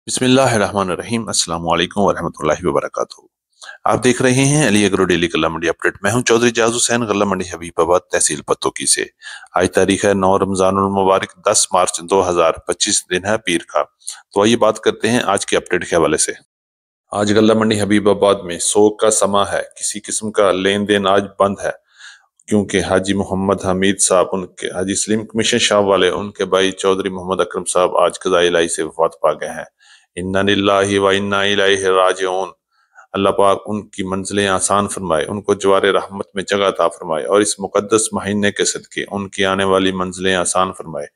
बिस्मिल्लाहिर्रहमानिर्रहीम। अस्सलाम वालेकुम वरहमतुल्लाहि वबरकातुहू। आप देख रहे हैं अली एग्रो डेली गल्ला मंडी अपडेट। मैं हूं चौधरी जाज हुसैन, गल्ला मंडी हबीबाबाद, तहसील पत्तोकी से। आज तारीख है 9 रमजानुल मुबारक 10 मार्च 2025, दिन है पीर का। तो आइए बात करते हैं आज के अपडेट के हवाले से। आज गल्ला मंडी हबीबाबाद में सोग का समा है, किसी किस्म का लेन देन आज बंद है, क्योंकि हाजी मोहम्मद हमीद साहब, उनके हाजी सलीम कमीशन शाह वाले, उनके भाई चौधरी मोहम्मद अकरम साहब आज क़ज़ाए इलाही से वफात पा गए हैं। इन्ना लिल्लाहि व इन्ना इलैहि राजिऊन। अल्लाह पाक उनकी मंजिलें आसान फरमाए, उनको जवार रहमत में जगह अता फरमाए और इस मुकद्दस महीने के सदके उनकी आने वाली मंजिलें आसान फरमाए।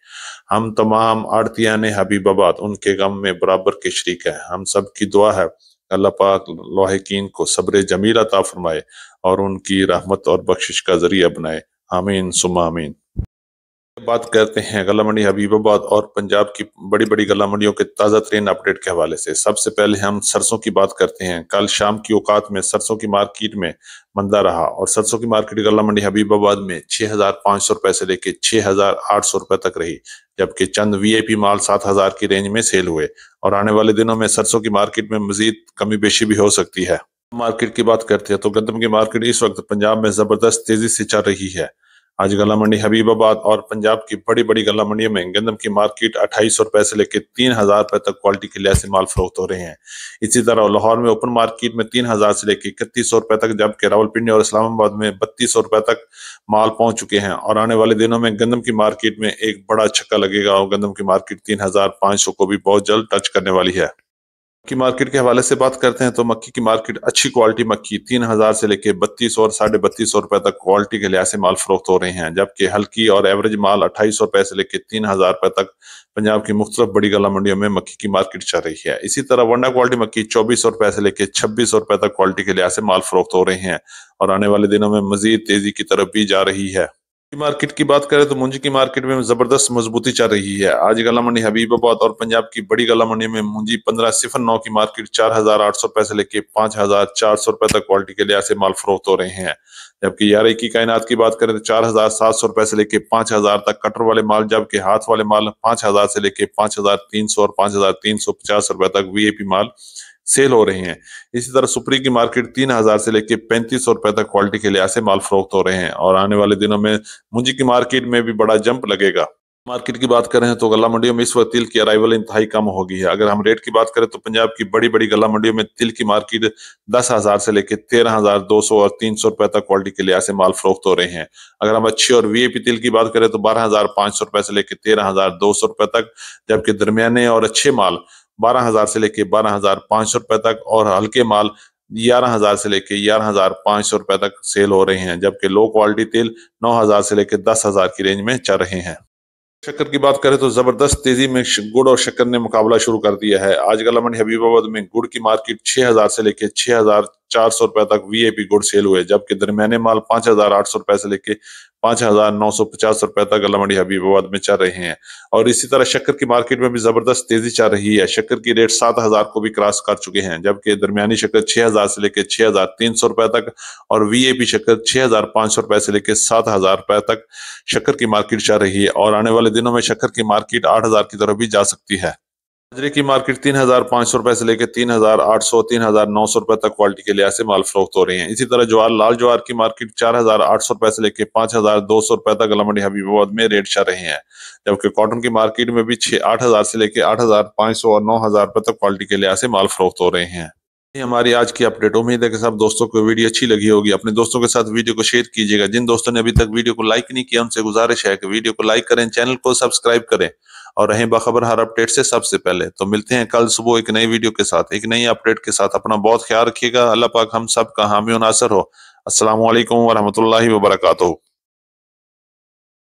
हम तमाम आड़तियान हबीबाबाद उनके गम में बराबर के शरीक हैं। हम सब की दुआ है अल्लाह पाक लाहिकीन को सब्र जमील अता फरमाए और उनकी रहमत और बख्शिश का जरिया बनाए। आमीन सुम्मा आमीन। बात करते हैं गल्ला मंडी हबीबाबाद और पंजाब की बड़ी बड़ी गल्ला मंडियों के ताज़ा तरीन अपडेट के हवाले से। सबसे पहले हम सरसों की बात करते हैं। कल शाम की औकात में सरसों की मार्केट में मंदा रहा और सरसों की मार्केट गल्ला मंडी हबीबाबाद में 6,500 रुपए से लेकर 6,800 रुपए तक रही, जबकि चंद वीआईपी माल 7,000 की रेंज में सेल हुए और आने वाले दिनों में सरसों की मार्केट में मजीद कमी बेशी भी हो सकती है। मार्केट की बात करते हैं तो गंदम की मार्केट इस वक्त पंजाब में जबरदस्त तेजी से चल रही है। आज गल्ला मंडी हबीबाबाद और पंजाब की बड़ी बड़ी गल्ला मंडियों में गंदम की मार्केट 2,800 रुपए से लेकर 3,000 रुपए तक क्वालिटी के लिहाज से माल फरोख्त हो रहे हैं। इसी तरह लाहौर में ओपन मार्केट में 3,000 से लेकर 3,100 रुपए तक, जबकि रावलपिंडी और इस्लामाबाद में 3,200 रुपए तक माल पहुंच चुके हैं और आने वाले दिनों में गंदम की मार्केट में एक बड़ा छक्का लगेगा और गंदम की मार्केट 3,500 को भी बहुत जल्द टच करने वाली है। की मार्केट के हवाले से बात करते हैं तो मक्की की मार्केट अच्छी क्वालिटी मक्की 3,000 से लेकर 3,200 और 3,550 रुपए तक क्वालिटी के लिहाज से माल फरोख्त हो रहे हैं, जबकि हल्की और एवरेज माल 2,800 रुपए से लेकर 3,000 रुपए तक पंजाब की मुख्तलिफ बड़ी गल्ला मंडियों में मक्की की मार्केट चल रही है। इसी तरह वंडा क्वालिटी मक्की 2,400 रुपए से लेकर 2,600 रुपए तक क्वालिटी के लिहाज से माल फरोख्त हो रहे हैं और आने वाले दिनों में मजीद तेजी की तरफ भी जा रही है। मार्केट की बात करें तो मुंजी की मार्केट में जबरदस्त मजबूती चल रही है। आज गल्ला मंडी हबीबाबाद और पंजाब की बड़ी गल्ला मंडी में मुंजी 1509 की मार्केट 4,800 रुपए से लेकर 5,400 रुपए तक क्वालिटी के लिहाज से माल फरोख्त हो रहे हैं, जबकि 11 की कायनात की बात करें तो 4,700 रुपए से लेकर 5,000 तक कटर वाले माल, जबकि हाथ वाले माल 5,000 से लेकर 5,300 और 5,350 रुपए तक वीआईपी माल सेल हो रहे हैं। इसी तरह सुपरी की मार्केट 3,000 से लेकर 3,500 रुपए तक क्वालिटी के लिहाज से माल फरोख्त हो रहे हैं और आने वाले दिनों में मुंजी की मार्केट में भी बड़ा जंप लगेगा। मार्केट की बात करें तो गल्ला मंडियों में इस वक्त तिल की अराइवल इंतहाई कम हो गई है। अगर हम रेट की बात करें तो पंजाब की बड़ी बड़ी गल्ला मंडियों में तिल की मार्केट 10,000 से लेकर 13,200 और 300 रुपए तक क्वालिटी के लिहाज से माल फरोख्त हो रहे हैं। अगर हम अच्छी और वीआईपी तिल की बात करें तो 12,500 रुपए से लेकर 13,200 रुपए तक, जबकि दरमियाने और अच्छे माल 12,000 से लेकर 12,500 रुपए तक और हल्के माल 11,000 से लेकर 11,500 रुपए तक सेल हो रहे हैं, जबकि लो क्वालिटी तेल 9,000 से लेकर 10,000 की रेंज में चल रहे हैं। शक्कर की बात करें तो जबरदस्त तेजी में गुड़ और शक्कर ने मुकाबला शुरू कर दिया है। आज गल्ला मंडी हबीबाबाद में गुड़ की मार्केट 6,000 से लेकर 6,400 रुपए तक वीआईपी गुड़ सेल हुए, जबकि दरमियाने माल 5,800 रुपए से लेकर 5,950 रुपए तक गल्ला मंडी हबीबाबाद में चल रहे हैं। और इसी तरह शक्कर की मार्केट में भी जबरदस्त तेजी चल रही है। शक्कर की रेट 7,000 को भी क्रॉस कर चुके हैं, जबकि दरमियानी शक्कर 6,000 से लेकर 6,300 रुपए तक और वीआईपी शक्कर 6,500 रुपए से लेकर 7,000 रुपए तक शक्कर की मार्केट चल रही है और आने वाले दिनों में शक्कर की मार्केट 8,000 की तरफ भी जा सकती है। बाजरे की मार्केट 3,500 रुपए से लेकर 3,800 3,900 रुपए तक क्वालिटी के लिहाज से माल फरोख्त हो रहे हैं। इसी तरह ज्वार लाल ज्वार की मार्केट 4,800 रुपए से लेकर 5,200 रुपए तक गल्ला मंडी हबीबाबाद में रेट चल रहे हैं, जबकि कॉटन की मार्केट में भी 8,000 से लेकर 8,500 और 9,000 रुपए तक क्वालिटी के लिहाज से माल फरोख्त हो रहे हैं। ये हमारी आज की अपडेट। उम्मीद है कि सब दोस्तों को वीडियो अच्छी लगी होगी। अपने दोस्तों के साथ वीडियो को शेयर कीजिएगा। जिन दोस्तों ने अभी तक वीडियो को लाइक नहीं किया उनसे गुजारिश है कि वीडियो को लाइक करें, चैनल को सब्सक्राइब करें और रहें बाखबर हर अपडेट से सबसे पहले। तो मिलते हैं कल सुबह एक नई वीडियो के साथ, एक नई अपडेट के साथ। अपना बहुत ख्याल रखिएगा। अल्लाह पाक हम सब का हामी और नासर हो। अस्सलाम वालेकुम वरहमतुल्लाहि वबरकातुहू।